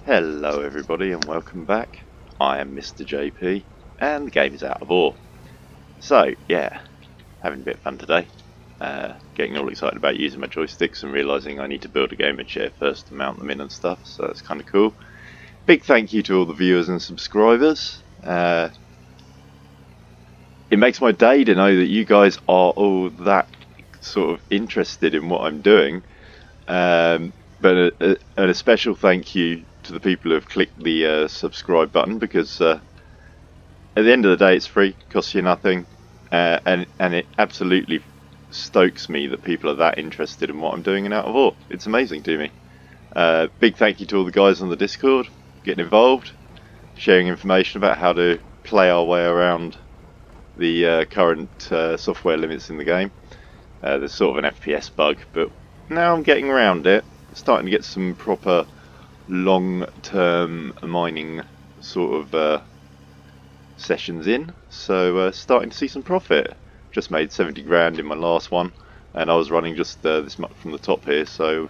Hello everybody and welcome back. I am Mr. JP and the game is Out of Ore. So yeah, having a bit of fun today. Getting all excited about using my joysticks and realising I need to build a gaming chair first to mount them in and stuff, so that's kind of cool. Big thank you to all the viewers and subscribers. It makes my day to know that you guys are all that sort of interested in what I'm doing. But a special thank you to the people who have clicked the subscribe button, because at the end of the day it's free, costs you nothing, and it absolutely stokes me that people are that interested in what I'm doing in Out of Ore. It's amazing to me. Big thank you to all the guys on the Discord getting involved, sharing information about how to play our way around the current software limits in the game. There's sort of an FPS bug, but now I'm getting around it, starting to get some proper long-term mining sort of sessions in, so starting to see some profit. Just made 70 grand in my last one, and I was running just this much from the top here, so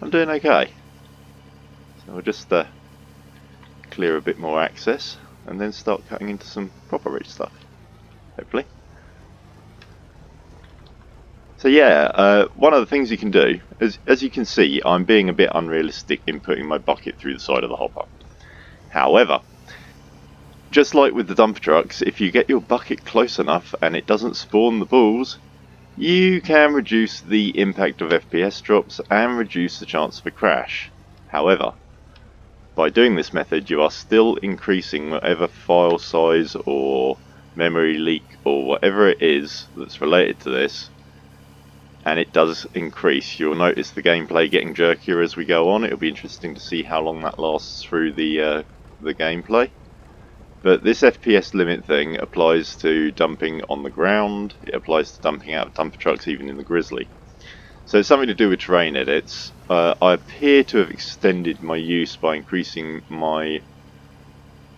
I'm doing okay. So I'll just clear a bit more access and then start cutting into some proper rich stuff, hopefully. So yeah, one of the things you can do, as you can see, I'm being a bit unrealistic in putting my bucket through the side of the hopper. However, just like with the dumper trucks, if you get your bucket close enough and it doesn't spawn the balls, you can reduce the impact of FPS drops and reduce the chance of a crash. However, by doing this method, you are still increasing whatever file size or memory leak or whatever it is that's related to this, and it does increase. You'll notice the gameplay getting jerkier as we go on. It'll be interesting to see how long that lasts through the gameplay. But this FPS limit thing applies to dumping on the ground, it applies to dumping out of dumper trucks, even in the Grizzly. So it's something to do with terrain edits. I appear to have extended my use by increasing my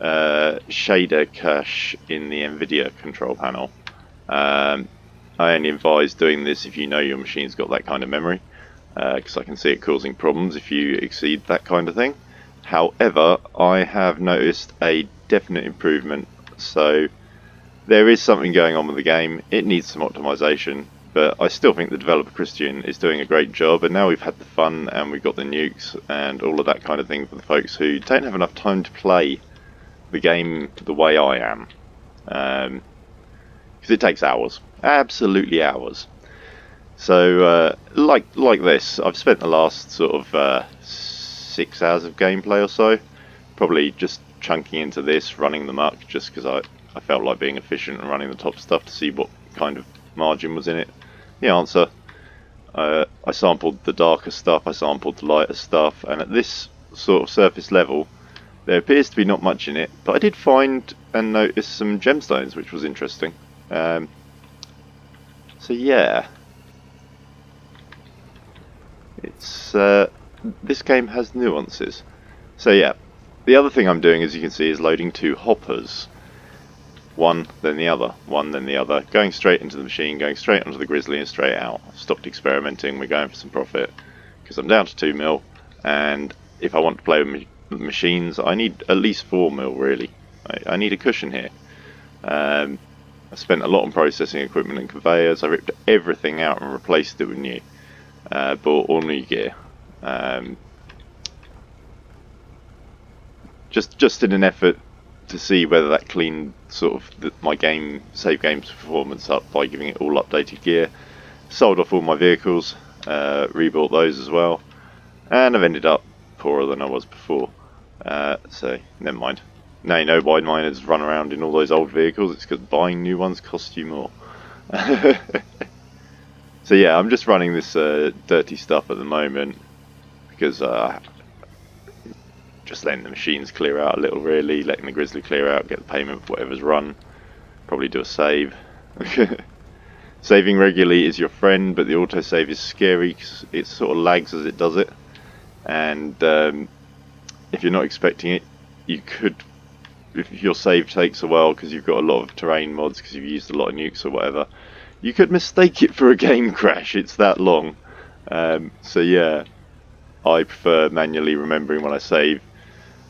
shader cache in the NVIDIA control panel. I only advise doing this if you know your machine's got that kind of memory, because I can see it causing problems if you exceed that kind of thing. However, I have noticed a definite improvement, so there is something going on with the game. It needs some optimization, but I still think the developer Christian is doing a great job, and now we've had the fun and we've got the nukes and all of that kind of thing for the folks who don't have enough time to play the game the way I am. Because it takes hours, absolutely hours. So like this, I've spent the last sort of 6 hours of gameplay or so, probably just chunking into this, running them up, just because I felt like being efficient and running the top stuff to see what kind of margin was in it. The answer, I sampled the darker stuff, I sampled the lighter stuff, and at this sort of surface level there appears to be not much in it, but I did find and notice some gemstones, which was interesting. So yeah, it's this game has nuances. So yeah, the other thing I'm doing, as you can see, is loading 2 hoppers, one then the other, one then the other, going straight into the machine, going straight onto the Grizzly and straight out. I've stopped experimenting, we're going for some profit, because I'm down to 2 mil, and if I want to play with machines I need at least 4 mil really. I need a cushion here. I spent a lot on processing equipment and conveyors. I ripped everything out and replaced it with new. Bought all new gear. Just in an effort to see whether that cleaned sort of my save game's performance up by giving it all updated gear. Sold off all my vehicles, rebought those as well, and I've ended up poorer than I was before. So never mind. Now you know why miners run around in all those old vehicles. It's because buying new ones costs you more. So yeah, I'm just running this dirty stuff at the moment because just letting the machines clear out a little, really, letting the Grizzly clear out, get the payment for whatever's run, probably do a save. Saving regularly is your friend, but the autosave is scary because it sort of lags as it does it, and if you're not expecting it, you could, if your save takes a while because you've got a lot of terrain mods, because you've used a lot of nukes or whatever, you could mistake it for a game crash. It's that long. So yeah, I prefer manually remembering when I save.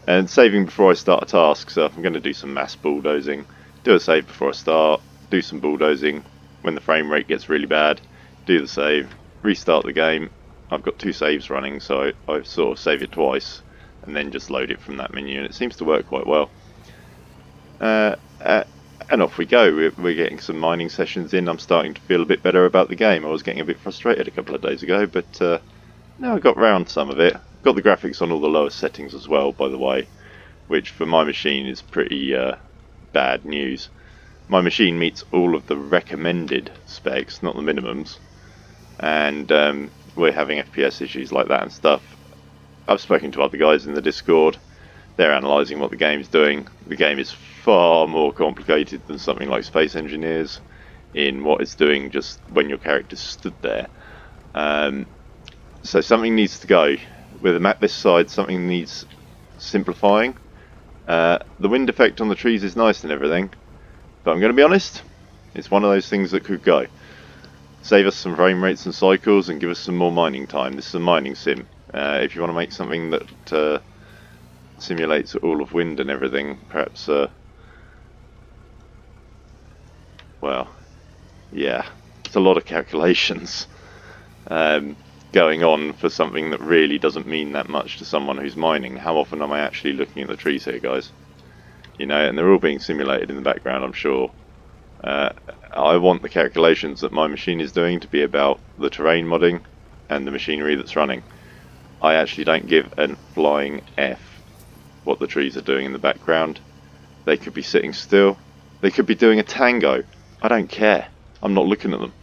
And saving before I start a task, so if I'm going to do some mass bulldozing, do a save before I start, do some bulldozing. When the frame rate gets really bad, do the save, restart the game. I've got 2 saves running, so I sort of save it twice, and then just load it from that menu, and it seems to work quite well. And off we go. We're getting some mining sessions in. I'm starting to feel a bit better about the game. I was getting a bit frustrated a couple of days ago, but now I got round some of it. Got the graphics on all the lowest settings as well, by the way, which for my machine is pretty bad news. My machine meets all of the recommended specs, not the minimums, and we're having FPS issues like that and stuff. I've spoken to other guys in the Discord. They're analysing what the game's doing. The game is far more complicated than something like Space Engineers in what it's doing just when your character stood there. So something needs to go. With a map this size, something needs simplifying. The wind effect on the trees is nice and everything, but I'm going to be honest, it's one of those things that could go. Save us some frame rates and cycles and give us some more mining time. This is a mining sim. If you want to make something that simulates all of wind and everything, perhaps, well, yeah, it's a lot of calculations going on for something that really doesn't mean that much to someone who's mining. How often am I actually looking at the trees here, guys? You know, and they're all being simulated in the background, I'm sure. I want the calculations that my machine is doing to be about the terrain modding and the machinery that's running. I actually don't give a flying F what the trees are doing in the background. They could be sitting still. They could be doing a tango. I don't care. I'm not looking at them.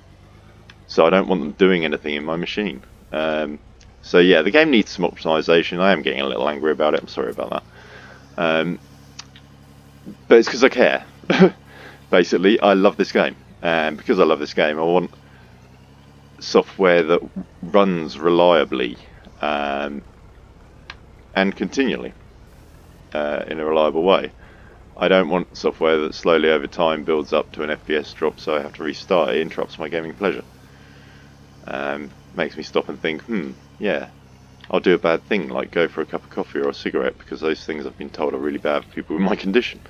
So I don't want them doing anything in my machine. So yeah, the game needs some optimization. I am getting a little angry about it. I'm sorry about that. But it's because I care. Basically, I love this game. And because I love this game, I want software that runs reliably and continually in a reliable way. I don't want software that slowly over time builds up to an FPS drop, so I have to restart. It interrupts my gaming pleasure. Makes me stop and think, yeah, I'll do a bad thing, like go for a cup of coffee or a cigarette, because those things I've been told are really bad for people with my condition.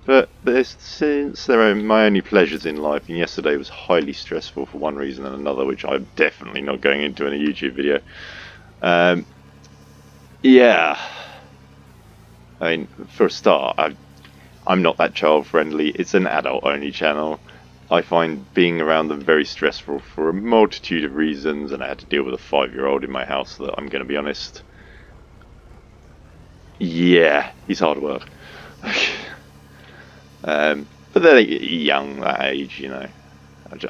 But since they're my only pleasures in life, and yesterday was highly stressful for one reason and another, which I'm definitely not going into in a YouTube video. Yeah, I mean, for a start, I'm not that child friendly. It's an adult only channel. I find being around them very stressful for a multitude of reasons, and I had to deal with a 5-year-old in my house that, I'm going to be honest, yeah, he's hard work. But they're young, that age, you know.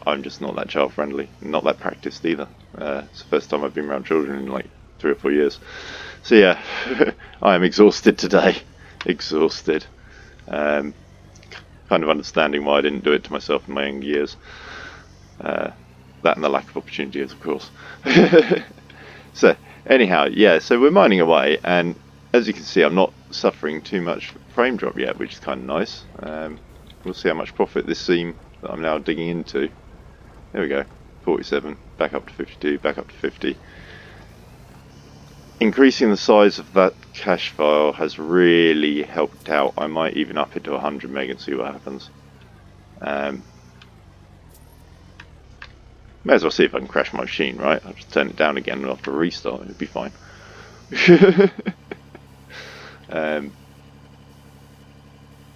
I'm just not that child friendly, not that practiced either. It's the first time I've been around children in like 3 or 4 years. So yeah, I am exhausted today. Exhausted. Kind of understanding why I didn't do it to myself in my young years. That and the lack of opportunities, of course. So, anyhow, yeah, so we're mining away, and as you can see, I'm not suffering too much frame drop yet, which is kind of nice. We'll see how much profit this seam that I'm now digging into. There we go, 47, back up to 52, back up to 50. Increasing the size of that cache file has really helped out. I might even up it to 100 meg and see what happens. May as well see if I can crash my machine, right? I'll just turn it down again and after a restart, it'll be fine.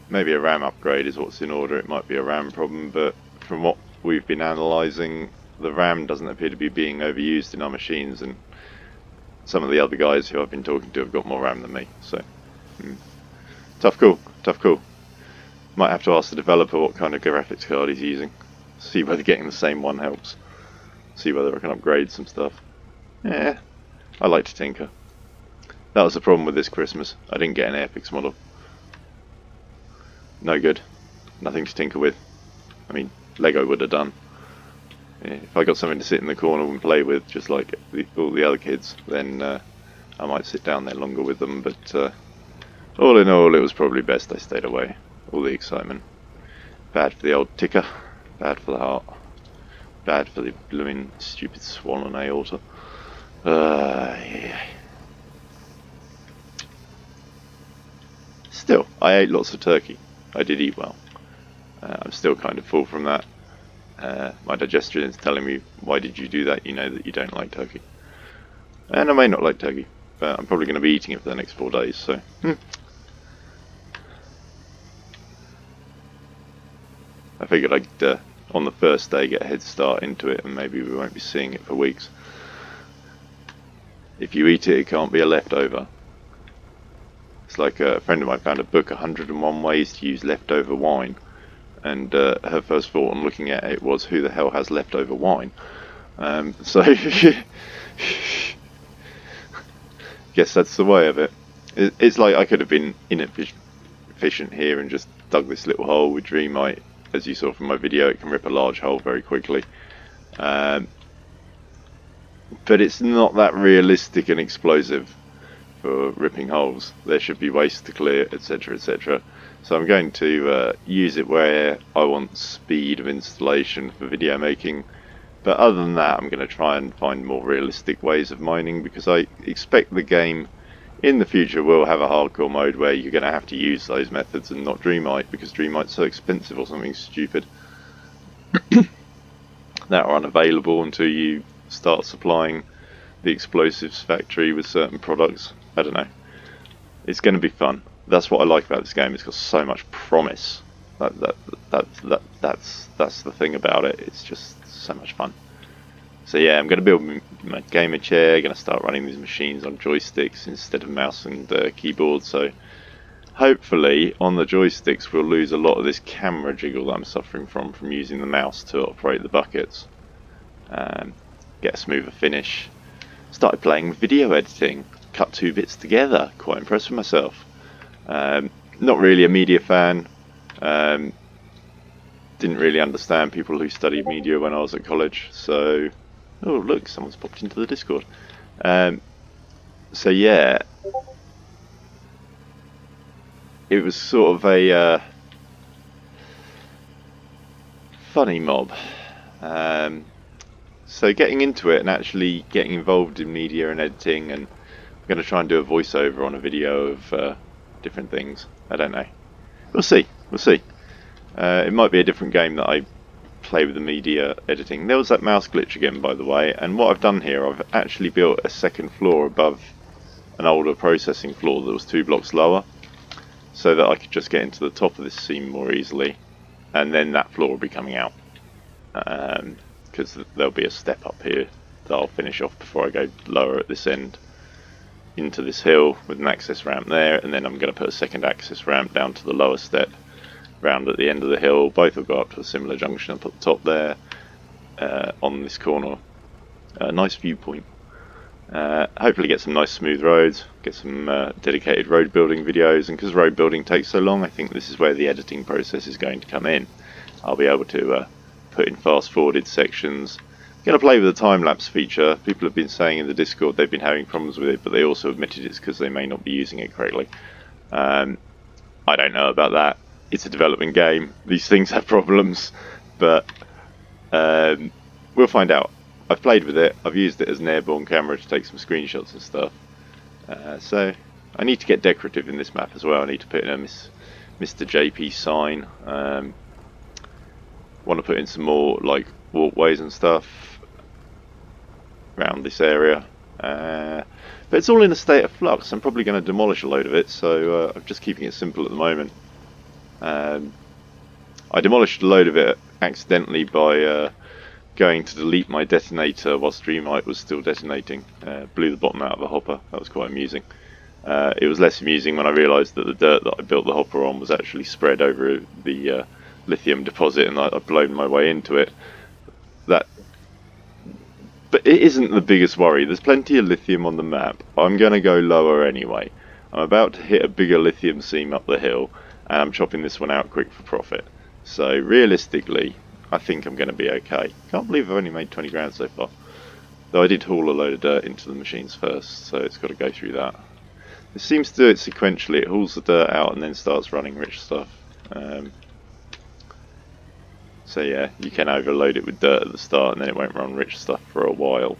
Maybe a RAM upgrade is what's in order. It might be a RAM problem, but from what we've been analysing, the RAM doesn't appear to be being overused in our machines, and some of the other guys who I've been talking to have got more RAM than me, so tough call, tough call. Might have to ask the developer what kind of graphics card he's using, see whether getting the same one helps, see whether I can upgrade some stuff. Yeah, I like to tinker. That was the problem with this Christmas, I didn't get an Airfix model. No good, nothing to tinker with. I mean, Lego would have done. If I got something to sit in the corner and play with, just like all the other kids, then I might sit down there longer with them, but all in all, it was probably best I stayed away. All the excitement. Bad for the old ticker, bad for the heart, bad for the blooming stupid swollen aorta. Yeah. Still, I ate lots of turkey. I did eat well. I'm still kind of full from that. My digestion is telling me, why did you do that? You know that you don't like turkey. And I may not like turkey, but I'm probably going to be eating it for the next 4 days, so... I figured I'd, on the first day, get a head start into it, and maybe we won't be seeing it for weeks. If you eat it, it can't be a leftover. It's like a friend of mine found a book, 101 Ways to Use Leftover Wine, and her first thought on looking at it was, who the hell has leftover wine? So, guess that's the way of it. It's like I could have been inefficient here and just dug this little hole with Dreamite. As you saw from my video, it can rip a large hole very quickly. But it's not that realistic and explosive for ripping holes. There should be ways to clear, etc, etc. So I'm going to use it where I want speed of installation for video making. But other than that, I'm going to try and find more realistic ways of mining, because I expect the game in the future will have a hardcore mode where you're going to have to use those methods and not Dreamite, because Dreamite's so expensive or something stupid that are unavailable until you start supplying the explosives factory with certain products. I don't know. It's going to be fun. That's what I like about this game. It's got so much promise. That's the thing about it. It's just so much fun. So yeah, I'm going to build my gamer chair. Going to start running these machines on joysticks instead of mouse and keyboard. So hopefully on the joysticks we'll lose a lot of this camera jiggle that I'm suffering from using the mouse to operate the buckets. Get a smoother finish. Started playing with video editing. Cut 2 bits together. Quite impressed with myself. Not really a media fan. Didn't really understand people who studied media when I was at college. So, oh look, someone's popped into the Discord. So yeah, it was sort of a funny mob. So getting into it and actually getting involved in media and editing, and I'm going to try and do a voiceover on a video of different things. I don't know. We'll see. We'll see. It might be a different game that I play with the media editing. There was that mouse glitch again, by the way, and what I've done here, I've actually built a second floor above an older processing floor that was 2 blocks lower, so that I could just get into the top of this seam more easily, and then that floor will be coming out. Because there'll be a step up here that I'll finish off before I go lower at this end into this hill with an access ramp there, and then I'm going to put a second access ramp down to the lower step round at the end of the hill. Both will go up to a similar junction up at the top there on this corner. Nice viewpoint. Hopefully get some nice smooth roads, get some dedicated road building videos, and because road building takes so long, I think this is where the editing process is going to come in. I'll be able to put in fast forwarded sections. I'm going to play with the time-lapse feature. People have been saying in the Discord they've been having problems with it, but they also admitted it's because they may not be using it correctly. I don't know about that. It's a development game. These things have problems, but we'll find out. I've played with it. I've used it as an airborne camera to take some screenshots and stuff. So I need to get decorative in this map as well. I need to put in a Mr. JP sign. Want to put in some more like walkways and stuff around this area. But it's all in a state of flux. I'm probably going to demolish a load of it, so I'm just keeping it simple at the moment. I demolished a load of it accidentally by going to delete my detonator while Dreamite was still detonating. Blew the bottom out of a hopper. That was quite amusing. It was less amusing when I realised that the dirt that I built the hopper on was actually spread over the lithium deposit, and I'd blown my way into it. But it isn't the biggest worry. There's plenty of lithium on the map. I'm going to go lower anyway. I'm about to hit a bigger lithium seam up the hill, and I'm chopping this one out quick for profit. So realistically, I think I'm going to be okay. Can't believe I've only made 20 grand so far. Though I did haul a load of dirt into the machines first, so it's got to go through that. It seems to do it sequentially. It hauls the dirt out and then starts running rich stuff. So yeah, you can overload it with dirt at the start and then it won't run rich stuff for a while.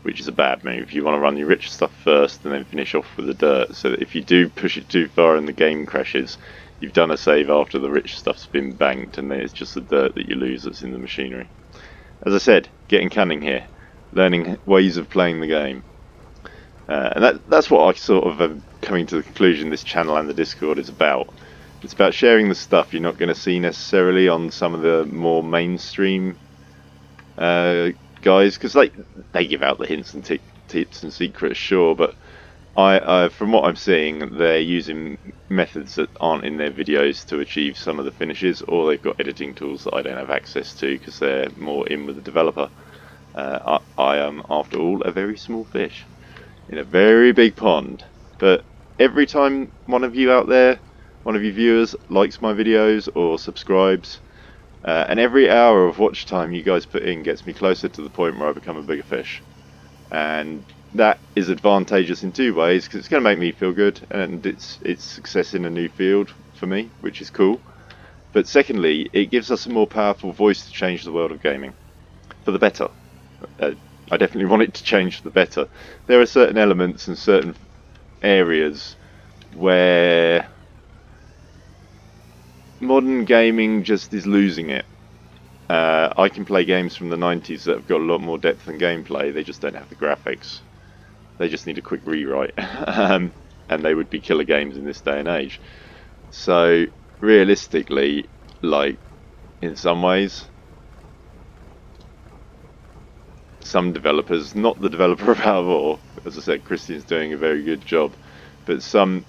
which is a bad move. You want to run your rich stuff first and then finish off with the dirt, so that if you do push it too far and the game crashes, you've done a save after the rich stuff's been banked, and then it's just the dirt that you lose that's in the machinery. As I said, getting cunning here, learning ways of playing the game. And that's what I sort of am coming to the conclusion this channel and the Discord is about. It's about sharing the stuff you're not going to see necessarily on some of the more mainstream guys, because they give out the hints and tips and secrets, sure, but I from what I'm seeing, they're using methods that aren't in their videos to achieve some of the finishes, or they've got editing tools that I don't have access to because they're more in with the developer. I am, after all, a very small fish in a very big pond, but every time one of you out there, one of you viewers, likes my videos or subscribes, and every hour of watch time you guys put in gets me closer to the point where I become a bigger fish. And that is advantageous in two ways, because it's going to make me feel good, and it's success in a new field for me, which is cool. But secondly, it gives us a more powerful voice to change the world of gaming for the better. I definitely want it to change for the better. There are certain elements and certain areas where modern gaming just is losing it. I can play games from the 90s that have got a lot more depth and gameplay, they just don't have the graphics. They just need a quick rewrite. And they would be killer games in this day and age. So, realistically, like, in some ways, some developers, not the developer of Out of War, as I said, Christian's doing a very good job, but some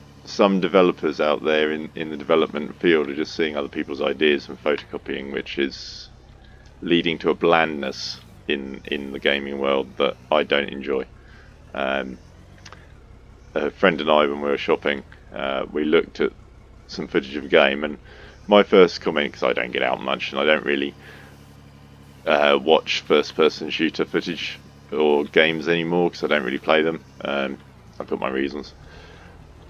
developers out there in the development field are just seeing other people's ideas and photocopying, which is leading to a blandness in the gaming world that I don't enjoy. A friend and I, when we were shopping, we looked at some footage of a game, and my first comment, because I don't get out much and I don't really watch first-person shooter footage or games anymore because I don't really play them. I've got my reasons.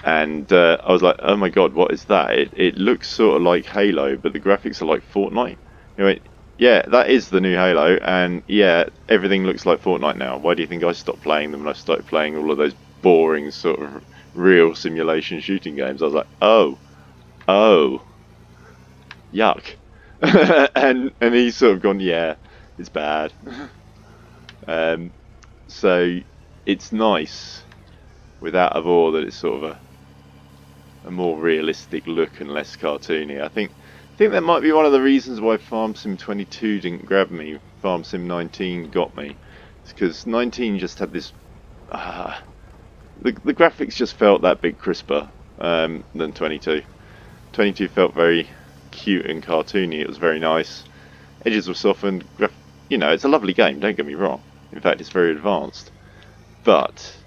And I was like, oh my god, what is that? It looks sort of like Halo, but the graphics are like Fortnite. You know, yeah, that is the new Halo, and yeah, everything looks like Fortnite now. Why do you think I stopped playing them when I started playing all of those boring sort of real simulation shooting games? I was like, oh, yuck. and he's sort of gone, yeah, it's bad. So it's nice with Out of War that it's sort of a more realistic look and less cartoony. I think that might be one of the reasons why Farm Sim 22 didn't grab me. Farm Sim 19 got me. It's because 19 just had this. The graphics just felt that bit crisper than 22. 22 felt very cute and cartoony. It was very nice. Edges were softened. You know, it's a lovely game. Don't get me wrong. In fact, it's very advanced. But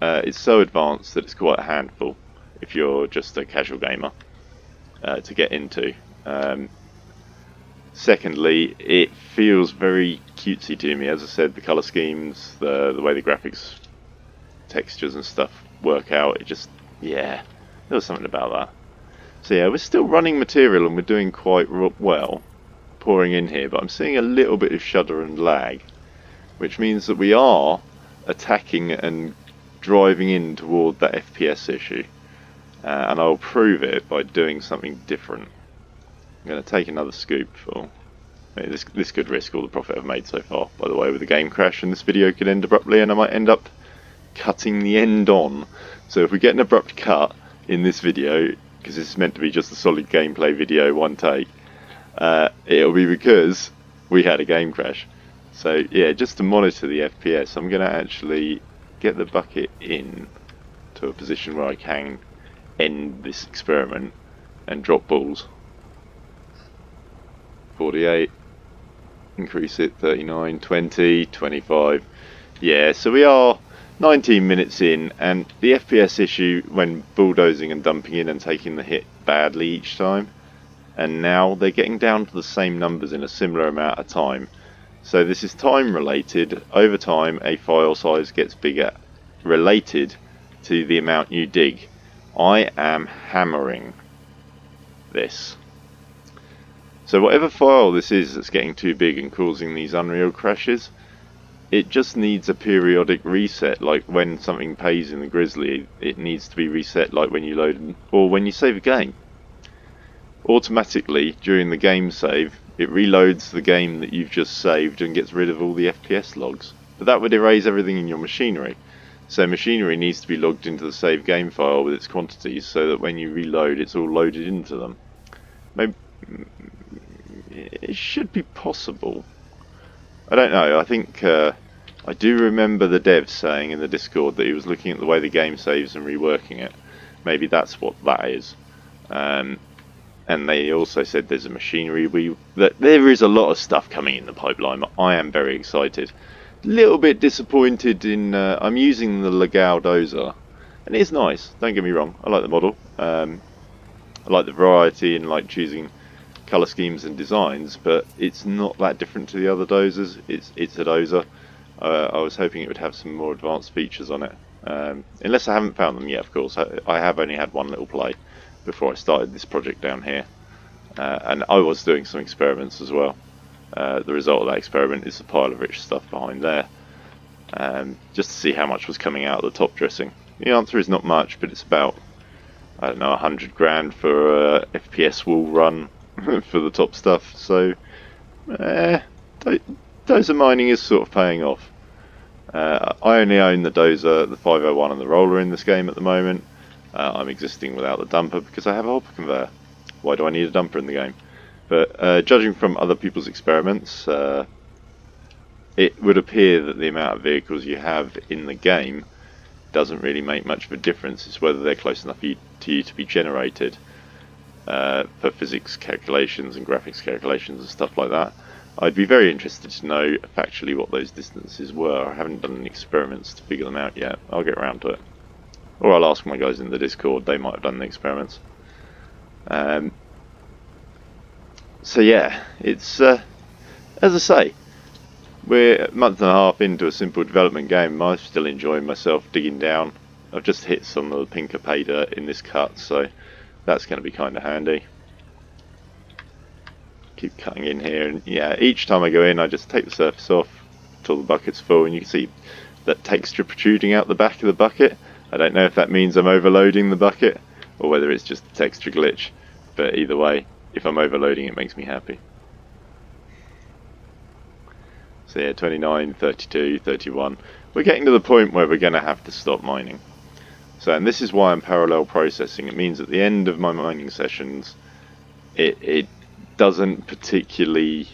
it's so advanced that it's quite a handful if you're just a casual gamer to get into. Secondly, it feels very cutesy to me. As I said, the colour schemes, the way the graphics, textures and stuff work out, it just, yeah, there was something about that. So yeah, we're still running material and we're doing quite well, pouring in here, but I'm seeing a little bit of shudder and lag, which means that we are attacking and driving in toward that FPS issue. And I'll prove it by doing something different. I'm going to take another scoop. This could risk all the profit I've made so far, by the way, with the game crash, and this video could end abruptly and I might end up cutting the end on. So if we get an abrupt cut in this video, because this is meant to be just a solid gameplay video, one take, it'll be because we had a game crash. So yeah, just to monitor the FPS, I'm going to actually get the bucket in to a position where I can end this experiment and drop balls. 48, increase it, 39, 20, 25. Yeah, so we are 19 minutes in, and the FPS issue when bulldozing and dumping in and taking the hit badly each time, and now they're getting down to the same numbers in a similar amount of time. So this is time related. Over time a file size gets bigger related to the amount you dig. I am hammering this. So whatever file this is that's getting too big and causing these Unreal crashes, it just needs a periodic reset, like when something pays in the Grizzly, it needs to be reset like when you load or when you save a game. Automatically, during the game save, it reloads the game that you've just saved and gets rid of all the FPS logs. But that would erase everything in your machinery. So machinery needs to be logged into the save game file with its quantities so that when you reload, it's all loaded into them. Maybe it should be possible. I don't know. I think I do remember the dev saying in the Discord that he was looking at the way the game saves and reworking it. Maybe that's what that is. And they also said there's a machinery that there is a lot of stuff coming in the pipeline. I am very excited. A little bit disappointed in I'm using the Legal dozer, and it's nice. Don't get me wrong. I like the model. I like the variety and like choosing colour schemes and designs, but it's not that different to the other dozers. It's a dozer. I was hoping it would have some more advanced features on it, unless I haven't found them yet. Of course, I have only had one little play before I started this project down here, and I was doing some experiments as well. The result of that experiment is the pile of rich stuff behind there, just to see how much was coming out of the top dressing. The answer is not much, but it's about, I don't know, 100 grand for a FPS wool run for the top stuff. So dozer mining is sort of paying off. I only own the dozer, the 501 and the roller in this game at the moment. I'm existing without the dumper because I have a hopper conveyor. Why do I need a dumper in the game? But judging from other people's experiments, it would appear that the amount of vehicles you have in the game doesn't really make much of a difference. It's whether they're close enough to you to be generated for physics calculations and graphics calculations and stuff like that. I'd be very interested to know factually what those distances were. I haven't done any experiments to figure them out yet. I'll get around to it. Or I'll ask my guys in the Discord, they might have done the experiments. So yeah, it's, as I say, we're a month and a half into a simple development game. I'm still enjoying myself digging down. I've just hit some of the pinker pay dirt in this cut, so that's going to be kind of handy. Keep cutting in here, and yeah, each time I go in I just take the surface off till the bucket's full, and you can see that texture protruding out the back of the bucket. I don't know if that means I'm overloading the bucket or whether it's just a texture glitch, but either way, if I'm overloading it makes me happy. So yeah, 29, 32, 31. We're getting to the point where we're going to have to stop mining. So, and this is why I'm parallel processing. It means at the end of my mining sessions, it doesn't particularly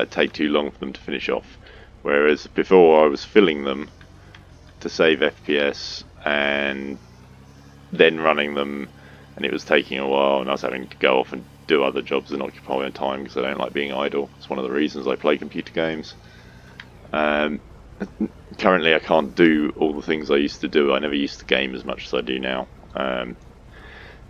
take too long for them to finish off. Whereas before I was filling them to save FPS and then running them, and it was taking a while, and I was having to go off and do other jobs and occupy my time because I don't like being idle. It's one of the reasons I play computer games. Currently I can't do all the things I used to do. I never used to game as much as I do now. To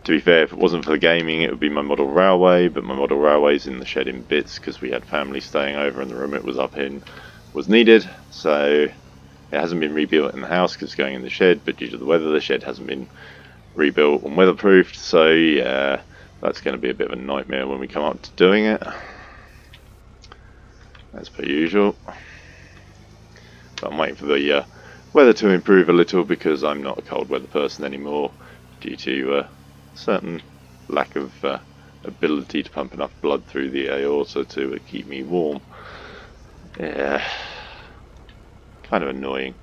be fair, if it wasn't for the gaming, it would be my model railway, but my model railway's in the shed in bits because we had family staying over and the room it was up in was needed. So it hasn't been rebuilt in the house because it's going in the shed, but due to the weather, the shed hasn't been rebuilt and weatherproofed. So yeah, that's going to be a bit of a nightmare when we come up to doing it, as per usual. But I'm waiting for the weather to improve a little because I'm not a cold weather person anymore due to certain lack of ability to pump enough blood through the aorta to keep me warm. Yeah, kind of annoying.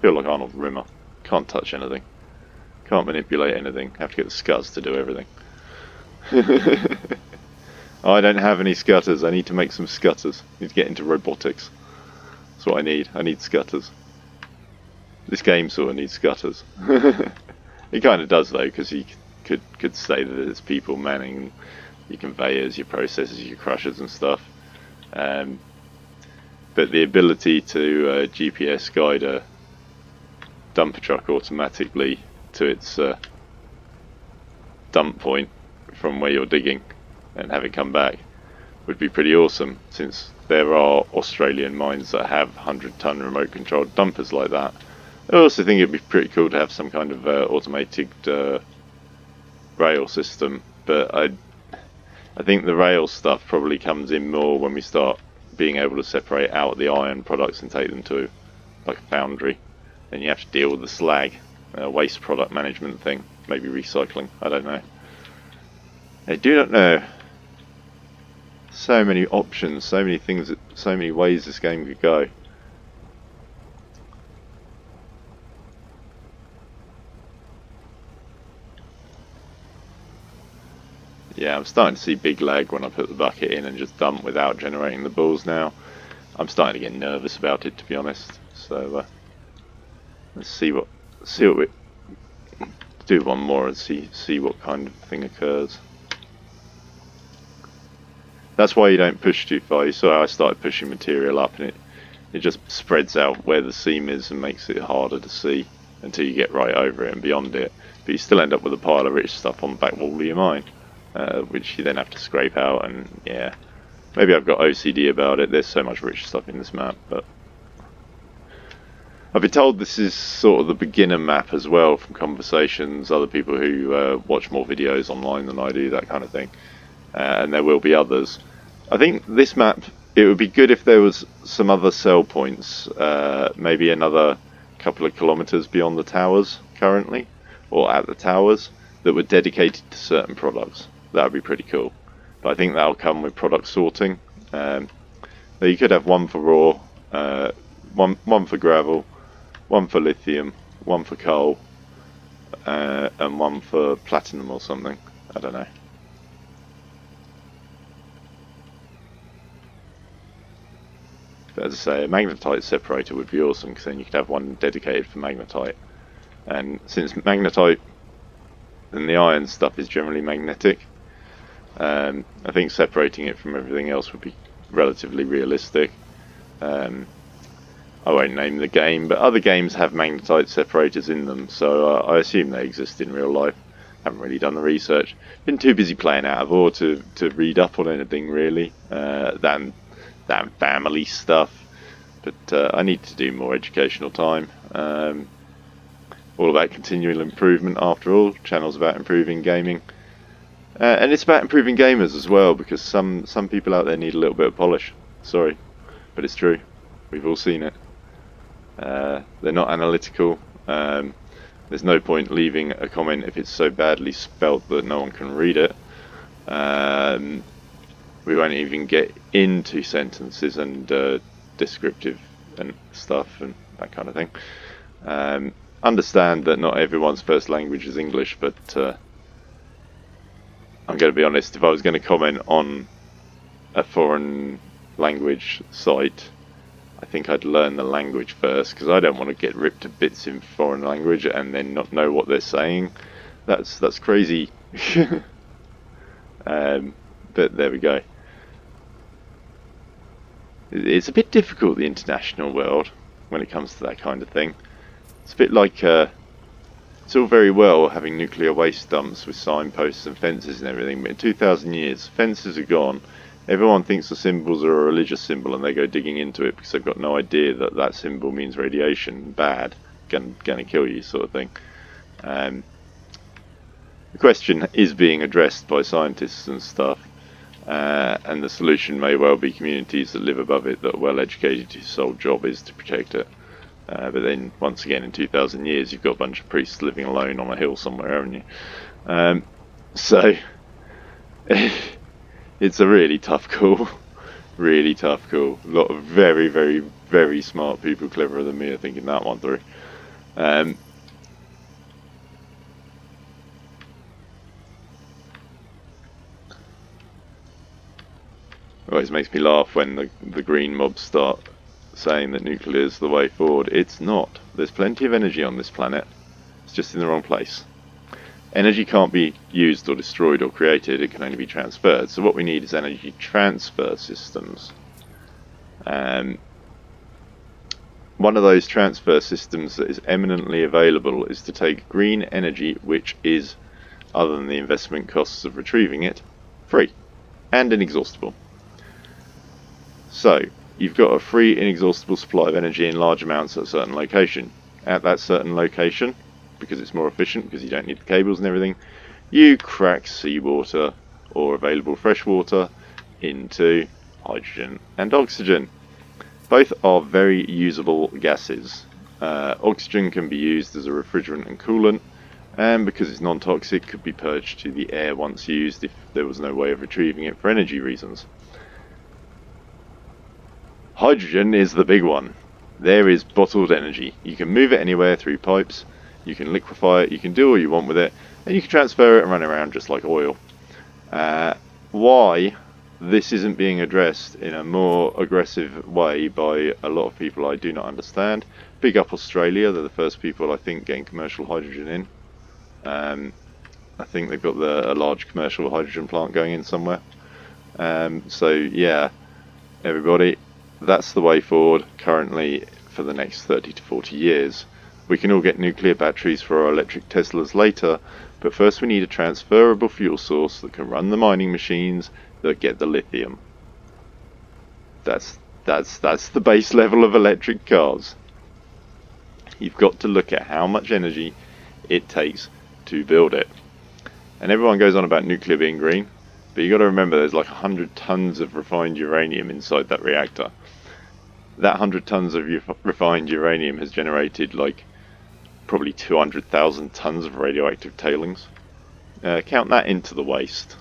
Feel like Arnold Rimmer. Can't touch anything. Can't manipulate anything. Have to get the scutters to do everything. I don't have any scutters. I need to make some scutters. I need to get into robotics. That's what I need. I need scutters. This game sort of needs scutters. It kind of does though, because you could say that there's people manning your conveyors, your processors, your crushers and stuff. But the ability to GPS guide a dumper truck automatically to its dump point from where you're digging and have it come back would be pretty awesome, since there are Australian mines that have 100-ton remote controlled dumpers like that. I also think it'd be pretty cool to have some kind of automated rail system, but I think the rail stuff probably comes in more when we start being able to separate out the iron products and take them to like a foundry. Then you have to deal with the slag, waste product management thing, maybe recycling, I don't know. I do not know. So many options, so many things, so many ways this game could go. Yeah, I'm starting to see big lag when I put the bucket in and just dump without generating the balls now. I'm starting to get nervous about it, to be honest. So let's see what we do. One more and see what kind of thing occurs. That's why you don't push too far. You saw how I started pushing material up, and it just spreads out where the seam is and makes it harder to see until you get right over it and beyond it. But you still end up with a pile of rich stuff on the back wall of your mine, which you then have to scrape out. And yeah, maybe I've got OCD about it. There's so much rich stuff in this map, but I've been told this is sort of the beginner map as well from conversations, other people who watch more videos online than I do, that kind of thing. And there will be others. I think this map, it would be good if there was some other sell points, maybe another couple of kilometers beyond the towers currently, or at the towers, that were dedicated to certain products. That would be pretty cool. But I think that'll come with product sorting. You could have one for raw, one for gravel, one for lithium, one for coal, and one for platinum or something. I don't know. But as I say, a magnetite separator would be awesome, because then you could have one dedicated for magnetite. And since magnetite and the iron stuff is generally magnetic, I think separating it from everything else would be relatively realistic. I won't name the game, but other games have magnetite separators in them, so I assume they exist in real life. Haven't really done the research. Been too busy playing Out of Ore to read up on anything really, than family stuff. But I need to do more educational time. All about continual improvement after all. Channel's about improving gaming. And it's about improving gamers as well, because some people out there need a little bit of polish. Sorry, but it's true. We've all seen it. They're not analytical. There's no point leaving a comment if it's so badly spelt that no one can read it. We won't even get into sentences and descriptive and stuff and that kind of thing. Understand that not everyone's first language is English, but I'm going to be honest, if I was going to comment on a foreign language site, I think I'd learn the language first, because I don't want to get ripped to bits in foreign language and then not know what they're saying. That's crazy. But there we go. It's a bit difficult, the international world, when it comes to that kind of thing. It's a bit like it's all very well having nuclear waste dumps with signposts and fences and everything, but in 2,000 years, fences are gone. Everyone thinks the symbols are a religious symbol, and they go digging into it because they've got no idea that that symbol means radiation, bad, gonna kill you, sort of thing. The question is being addressed by scientists and stuff, and the solution may well be communities that live above it that are well educated, whose sole job is to protect it. But then, once again, in 2,000 years, you've got a bunch of priests living alone on a hill somewhere, haven't you? So, it's a really tough call. Really tough call. A lot of very, very, very smart people, cleverer than me, are thinking that one through. Always makes me laugh when the green mobs start saying that nuclear is the way forward. It's not. There's plenty of energy on this planet. It's just in the wrong place. Energy can't be used or destroyed or created, it can only be transferred. So what we need is energy transfer systems. One of those transfer systems that is eminently available is to take green energy, which is, other than the investment costs of retrieving it, free and inexhaustible. So, you've got a free, inexhaustible supply of energy in large amounts at a certain location. At that certain location, because it's more efficient, because you don't need the cables and everything, you crack seawater or available fresh water into hydrogen and oxygen. Both are very usable gases. Oxygen can be used as a refrigerant and coolant, and because it's non-toxic, could be purged to the air once used if there was no way of retrieving it for energy reasons. Hydrogen is the big one. There is bottled energy. You can move it anywhere through pipes, you can liquefy it, you can do all you want with it, and you can transfer it and run around just like oil. Why this isn't being addressed in a more aggressive way by a lot of people I do not understand. Big up Australia, they're the first people I think getting commercial hydrogen in. I think they've got a large commercial hydrogen plant going in somewhere. So yeah, everybody, that's the way forward currently for the next 30 to 40 years. We can all get nuclear batteries for our electric Teslas later, but first we need a transferable fuel source that can run the mining machines that get the lithium. That's the base level of electric cars. You've got to look at how much energy it takes to build it. And everyone goes on about nuclear being green, but you've got to remember there's like 100 tons of refined uranium inside that reactor. That 100 tons of refined uranium has generated like probably 200,000 tons of radioactive tailings. Count that into the waste,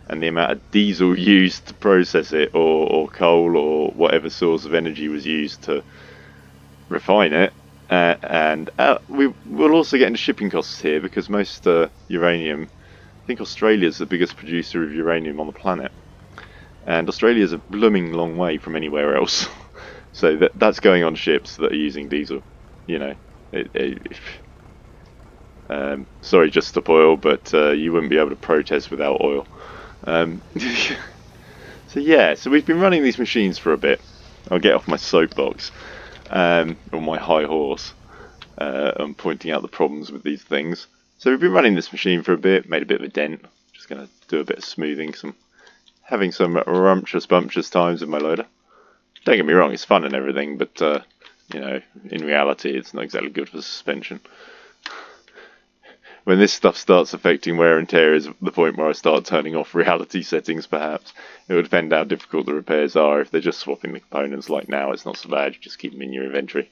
and the amount of diesel used to process it, or coal, or whatever source of energy was used to refine it. And we'll also get into shipping costs here, because most uranium, I think Australia's the biggest producer of uranium on the planet, and Australia's a blooming long way from anywhere else. So that's going on ships that are using diesel. You know, sorry, just stop oil, but you wouldn't be able to protest without oil. So yeah, so we've been running these machines for a bit. I'll get off my soapbox, or my high horse. I'm pointing out the problems with these things. So we've been running this machine for a bit, made a bit of a dent. Just going to do a bit of smoothing, having some bumptious times with my loader. Don't get me wrong, it's fun and everything, but you know, in reality, it's not exactly good for suspension. When this stuff starts affecting wear and tear is the point where I start turning off reality settings, perhaps. It would depend how difficult the repairs are. If they're just swapping the components like now, it's not so bad, you just keep them in your inventory.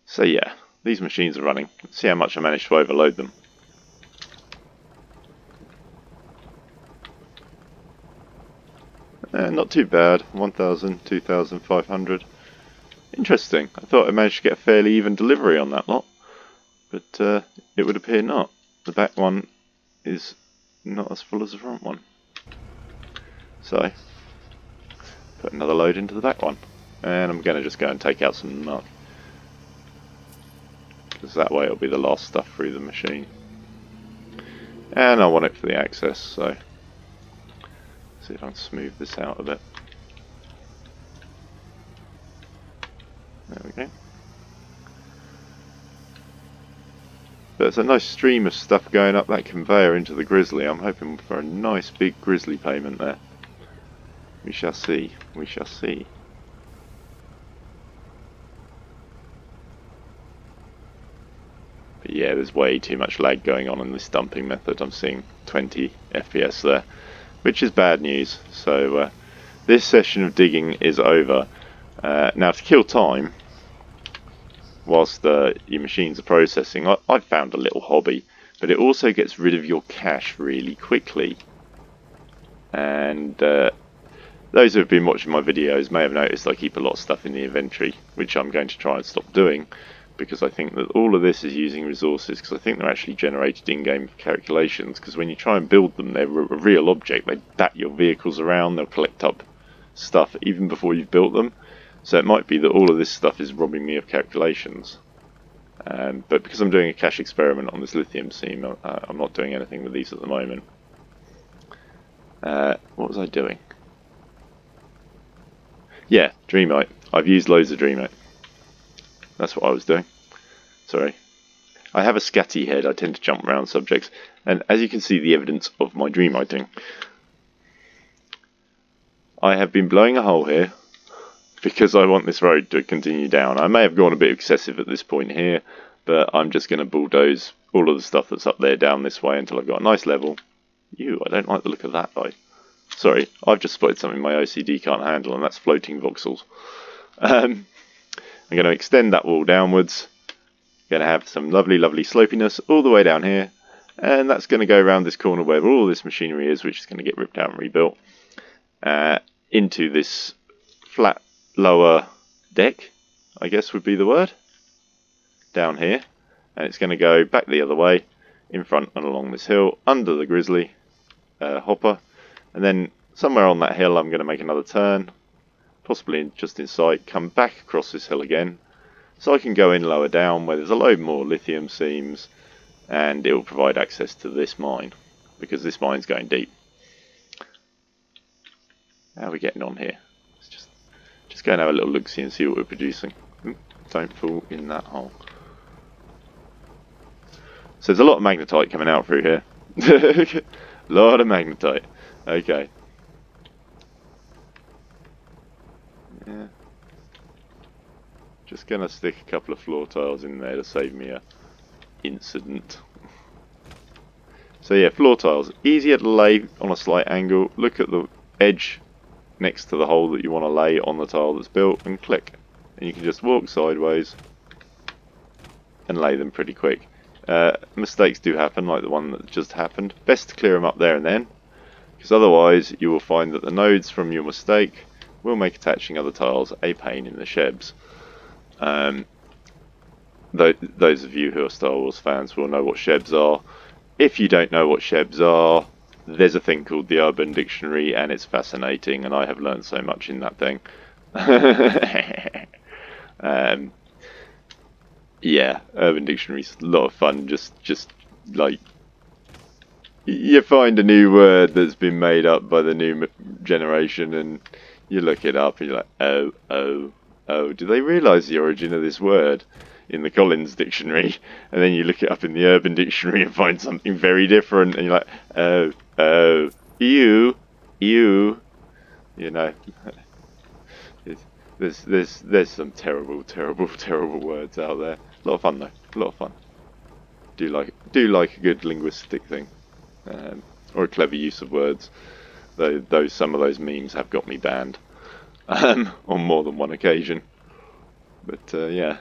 So yeah, these machines are running. Let's see how much I managed to overload them. Not too bad, 1,000, 2,500. Interesting, I thought I managed to get a fairly even delivery on that lot, but it would appear not. The back one is not as full as the front one. So, put another load into the back one, and I'm going to just go and take out some muck, because that way it'll be the last stuff through the machine. And I want it for the access, so see if I can smooth this out a bit. There we go. But it's a nice stream of stuff going up that conveyor into the Grizzly. I'm hoping for a nice big Grizzly payment there. We shall see. We shall see. But yeah, there's way too much lag going on in this dumping method. I'm seeing 20 FPS there, which is bad news. So this session of digging is over. Now, to kill time, whilst your machines are processing, I've found a little hobby, but it also gets rid of your cache really quickly. And those who have been watching my videos may have noticed I keep a lot of stuff in the inventory, which I'm going to try and stop doing, because I think that all of this is using resources, because I think they're actually generated in-game calculations, because when you try and build them, they're a real object. They bat your vehicles around, they'll collect up stuff even before you've built them. So it might be that all of this stuff is robbing me of calculations. But because I'm doing a cache experiment on this lithium seam, I'm not doing anything with these at the moment. What was I doing? Yeah, Dreamite. I've used loads of Dreamite. That's what I was doing. Sorry. I have a scatty head, I tend to jump around subjects, and as you can see the evidence of my Dreamiting. I have been blowing a hole here, because I want this road to continue down. I may have gone a bit excessive at this point here, but I'm just going to bulldoze all of the stuff that's up there down this way until I've got a nice level, Ew, I don't like the look of that, though. Sorry, I've just spotted something my OCD can't handle, and that's floating voxels. I'm going to extend that wall downwards. Going to have some lovely, lovely slopiness all the way down here. And that's going to go around this corner where all this machinery is, which is going to get ripped out and rebuilt, into this flat lower deck, I guess would be the word, down here. And it's going to go back the other way, in front and along this hill, under the grizzly hopper. And then somewhere on that hill I'm going to make another turn, possibly just in sight, come back across this hill again, so I can go in lower down where there's a load more lithium seams, and it will provide access to this mine, because this mine's going deep. How are we getting on here? Let's just go and have a little look-see and see what we're producing. Don't fall in that hole. So there's a lot of magnetite coming out through here. A lot of magnetite. Okay. Yeah. Just gonna stick a couple of floor tiles in there to save me a incident. So yeah, floor tiles. Easier to lay on a slight angle. Look at the edge next to the hole that you want to lay on the tile that's built and click. And you can just walk sideways and lay them pretty quick. Mistakes do happen, like the one that just happened. Best to clear them up there and then, because otherwise you will find that the nodes from your mistake will make attaching other tiles a pain in the shebs. Those of you who are Star Wars fans will know what shebs are. If you don't know what shebs are, there's a thing called the Urban Dictionary, and it's fascinating, and I have learned so much in that thing. Yeah, Urban Dictionary's a lot of fun. Just like you find a new word that's been made up by the new generation, and you look it up, and you're like, oh, do they realise the origin of this word in the Collins Dictionary? And then you look it up in the Urban Dictionary and find something very different, and you're like, oh, you know. There's some terrible words out there. A lot of fun though. A lot of fun. Do like a good linguistic thing, or a clever use of words. Though some of those memes have got me banned on more than one occasion. But yeah.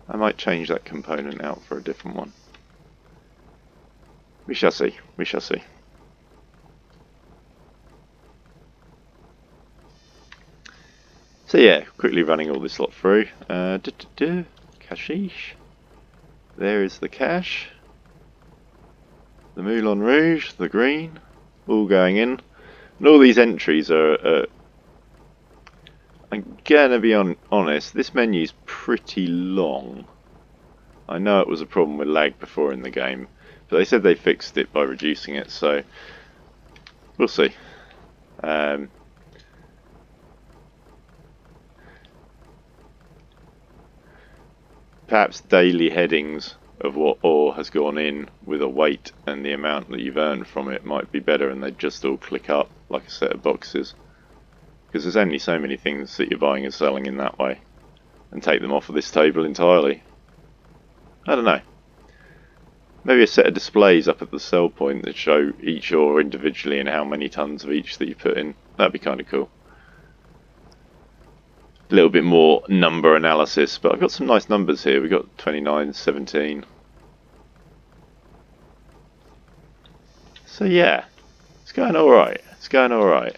I might change that component out for a different one. We shall see. We shall see. So yeah, quickly running all this lot through. Cashish. There is the cash. The Moulin Rouge, the green, all going in. And all these entries are... I'm gonna be honest, this menu's pretty long. I know it was a problem with lag before in the game, but they said they fixed it by reducing it, so we'll see. Perhaps daily headings of what ore has gone in with a weight and the amount that you've earned from it might be better, and they just all click up like a set of boxes, because there's only so many things that you're buying and selling in that way, and take them off of this table entirely. I don't know. Maybe a set of displays up at the sell point that show each ore individually and how many tons of each that you put in. That'd be kind of cool. A little bit more number analysis, but I've got some nice numbers here. We've got 29, 17. So yeah, it's going alright. It's going alright.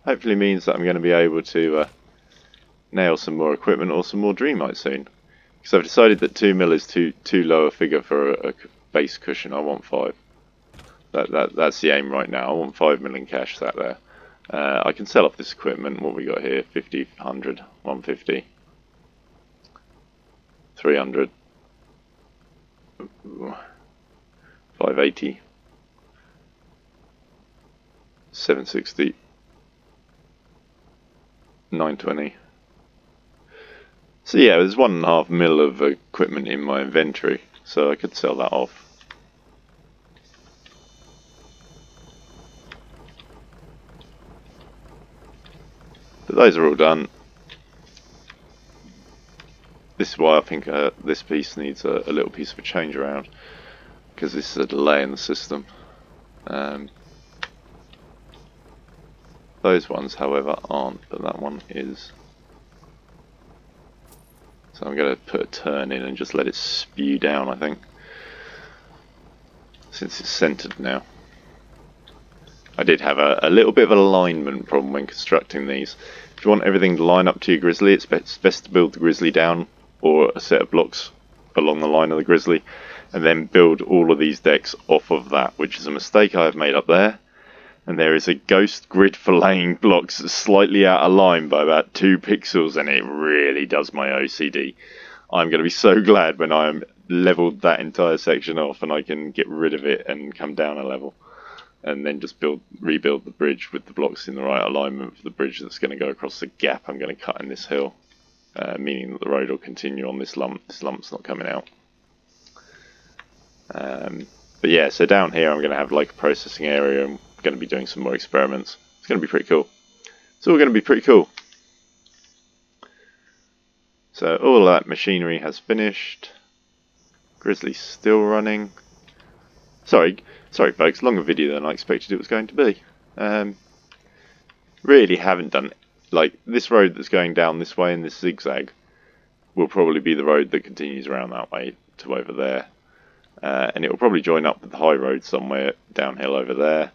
Hopefully means that I'm going to be able to nail some more equipment or some more Dreamite soon. Because I've decided that 2 mil is too low a figure for a base cushion. I want 5. That's the aim right now. I want 5 mil in cash sat there. I can sell off this equipment. What we got here? 50, 100, 150, 300, 580, 760, 920. So yeah, there's 1.5 mil of equipment in my inventory, so I could sell that off. But those are all done. this is why I think this piece needs a little piece of a change around, because this is a delay in the system. Those ones, however, aren't, but that one is. So I'm going to put a turn in and just let it spew down, I think, since it's centered now. I did have a little bit of an alignment problem when constructing these. If you want everything to line up to your grizzly, it's best to build the grizzly down, or a set of blocks along the line of the grizzly, and then build all of these decks off of that, which is a mistake I have made up there. And there is a ghost grid for laying blocks that's slightly out of line by about 2 pixels, and it really does my OCD. I'm going to be so glad when I'm leveled that entire section off and I can get rid of it and come down a level, and then just rebuild the bridge with the blocks in the right alignment for the bridge that's going to go across the gap I'm going to cut in this hill, meaning that the road will continue on this lump. This lump's not coming out. But yeah, so down here I'm going to have like a processing area, and I'm going to be doing some more experiments. It's going to be pretty cool. It's all going to be pretty cool. So all that machinery has finished. Grizzly's still running. Sorry folks, longer video than I expected it was going to be. Really haven't done, like, this road that's going down this way in this zigzag will probably be the road that continues around that way to over there. And it will probably join up with the high road somewhere downhill over there.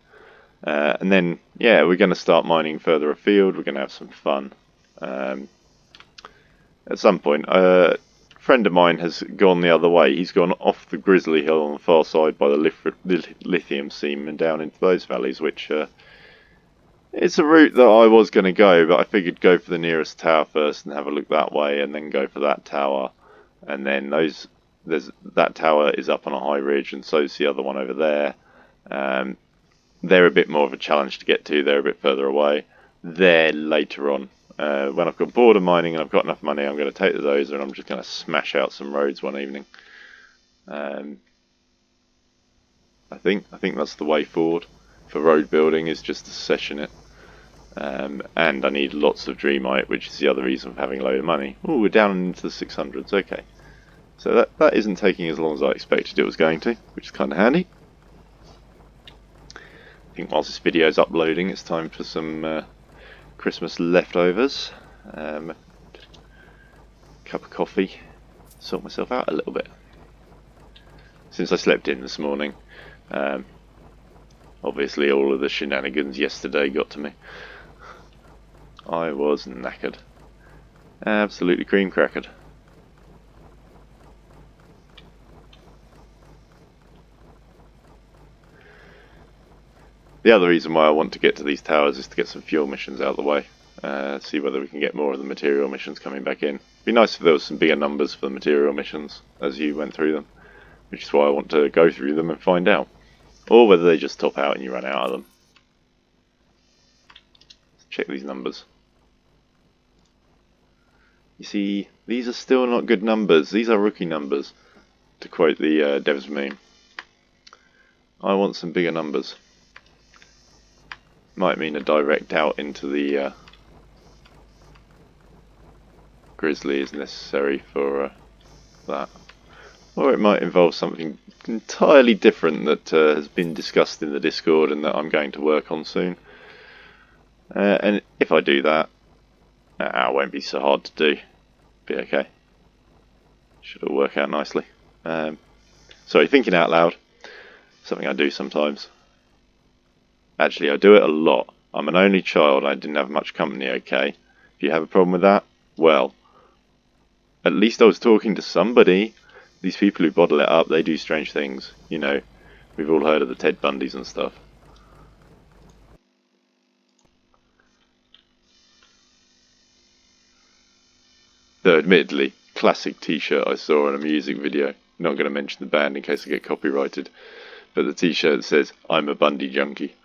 And then, yeah, we're going to start mining further afield. We're going to have some fun. At some point, a friend of mine has gone the other way. He's gone off the Grizzly Hill on the far side by the Lithium seam and down into those valleys, which it's a route that I was going to go, but I figured go for the nearest tower first and have a look that way, and then go for that tower. And then that tower is up on a high ridge, and so is the other one over there. They're a bit more of a challenge to get to. They're a bit further away. They're later on. When I've got bored of mining and I've got enough money, I'm going to take the dozer and I'm just going to smash out some roads one evening. I think that's the way forward for road building, is just to session it. And I need lots of Dreamite, which is the other reason for having a load of money. Oh, we're down into the 600s. Okay, so that isn't taking as long as I expected it was going to, which is kind of handy. I think whilst this video is uploading, it's time for some Christmas leftovers. Cup of coffee, sort myself out a little bit. Since I slept in this morning, obviously all of the shenanigans yesterday got to me. I was knackered. Absolutely cream crackered. The other reason why I want to get to these towers is to get some fuel missions out of the way. See whether we can get more of the material missions coming back in. It'd be nice if there was some bigger numbers for the material missions as you went through them, which is why I want to go through them and find out. Or whether they just top out and you run out of them. Let's check these numbers. You see, these are still not good numbers. These are rookie numbers, to quote the devs meme. I want some bigger numbers. Might mean a direct out into the Grizzly is necessary for that. Or it might involve something entirely different that has been discussed in the Discord and that I'm going to work on soon. And if I do that, it won't be so hard to do. Be okay. Should all work out nicely. Sorry, thinking out loud. Something I do sometimes. Actually, I do it a lot. I'm an only child. I didn't have much company, okay? If you have a problem with that, well, at least I was talking to somebody. These people who bottle it up, they do strange things. You know, we've all heard of the Ted Bundys and stuff. Though admittedly, classic t-shirt I saw in a music video. Not going to mention the band in case I get copyrighted. But the t-shirt says, "I'm a Bundy junkie."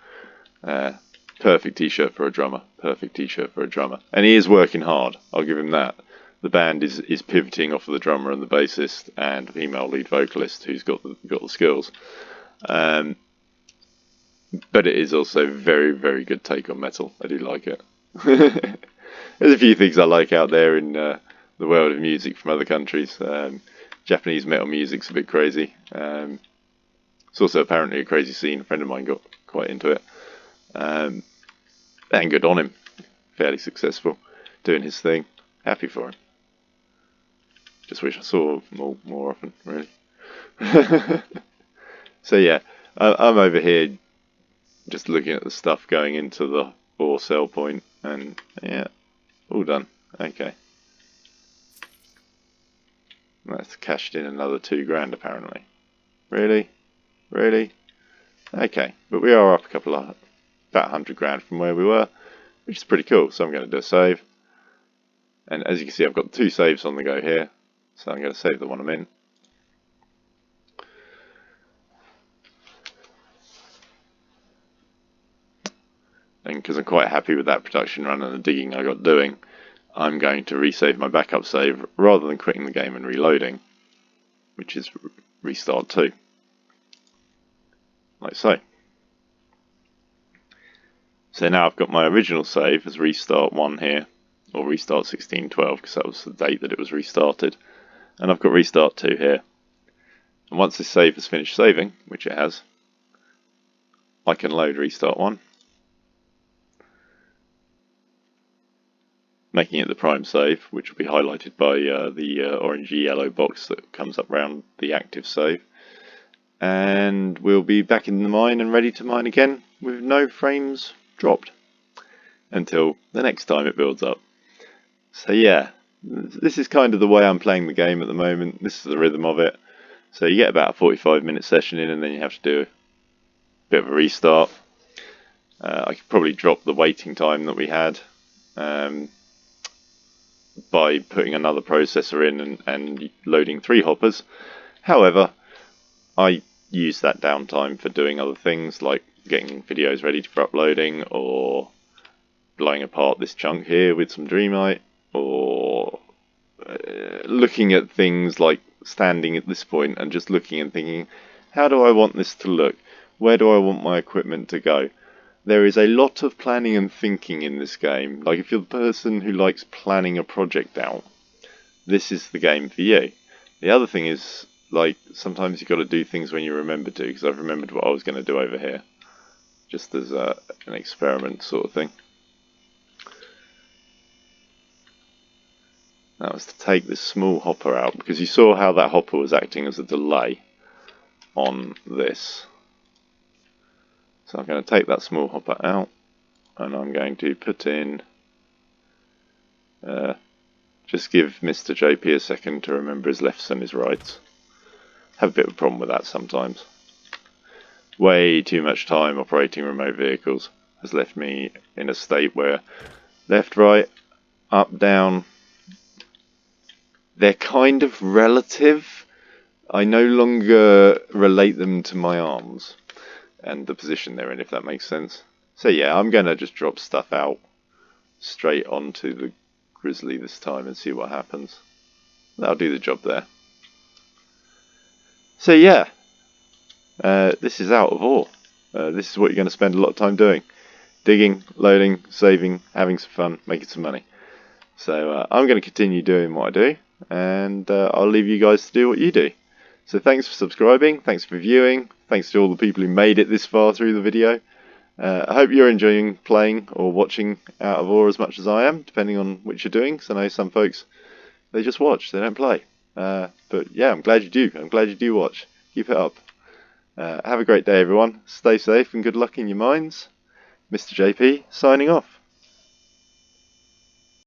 Perfect t-shirt for a drummer. Perfect t-shirt for a drummer. And he is working hard, I'll give him that. The band is pivoting off of the drummer and the bassist and female lead vocalist who's got the skills. But it is also very, very good take on metal. I do like it. There's a few things I like out there in the world of music from other countries. Japanese metal music's a bit crazy. It's also apparently a crazy scene. A friend of mine got quite into it. And good on him. Fairly successful, doing his thing. Happy for him. Just wish I saw him more often, really. So yeah, I'm over here just looking at the stuff going into the ore sell point, and yeah, all done. Okay. That's cashed in another $2,000 apparently. Really? Really? Okay, but we are up a couple of, about $100,000 from where we were, which is pretty cool. So I'm going to do a save. And as you can see, I've got 2 saves on the go here. So I'm going to save the one I'm in. And because I'm quite happy with that production run and the digging I got doing, I'm going to resave my backup save rather than quitting the game and reloading, which is restart 2. Like so. So now I've got my original save as restart 1 here, or restart 1612, because that was the date that it was restarted. And I've got restart 2 here. And once this save has finished saving, which it has, I can load restart 1, making it the prime save, which will be highlighted by the orangey yellow box that comes up around the active save. And we'll be back in the mine and ready to mine again with no frames dropped until the next time it builds up. So yeah, this is kind of the way I'm playing the game at the moment. This is the rhythm of it. So you get about a 45-minute session in, and then you have to do a bit of a restart. I could probably drop the waiting time that we had by putting another processor in and loading 3 hoppers. However, I use that downtime for doing other things like getting videos ready for uploading, or blowing apart this chunk here with some Dreamite, or looking at things like standing at this point and just looking and thinking, how do I want this to look? Where do I want my equipment to go? There is a lot of planning and thinking in this game. Like, if you're the person who likes planning a project out, this is the game for you. The other thing is, like, sometimes you've got to do things when you remember to, because I've remembered what I was going to do over here, just as an experiment sort of thing. That was to take this small hopper out, because you saw how that hopper was acting as a delay on this. So I'm going to take that small hopper out, and I'm going to put in, just give Mr. JP a second to remember his lefts and his rights. Have a bit of a problem with that sometimes. Way too much time operating remote vehicles has left me in a state where left, right, up, down, they're kind of relative. I no longer relate them to my arms and the position they're in, if that makes sense. So yeah, I'm going to just drop stuff out straight onto the Grizzly this time and see what happens. That'll do the job there. So yeah, this is out of ore. This is what you're going to spend a lot of time doing. Digging, loading, saving, having some fun, making some money. So I'm going to continue doing what I do, and I'll leave you guys to do what you do. So thanks for subscribing, thanks for viewing, thanks to all the people who made it this far through the video. I hope you're enjoying playing or watching Out of Ore as much as I am, depending on which you're doing, because I know some folks, they just watch, they don't play. But yeah, I'm glad you do. I'm glad you do watch. Keep it up. Have a great day, everyone. Stay safe and good luck in your mines. Mr. JP, signing off.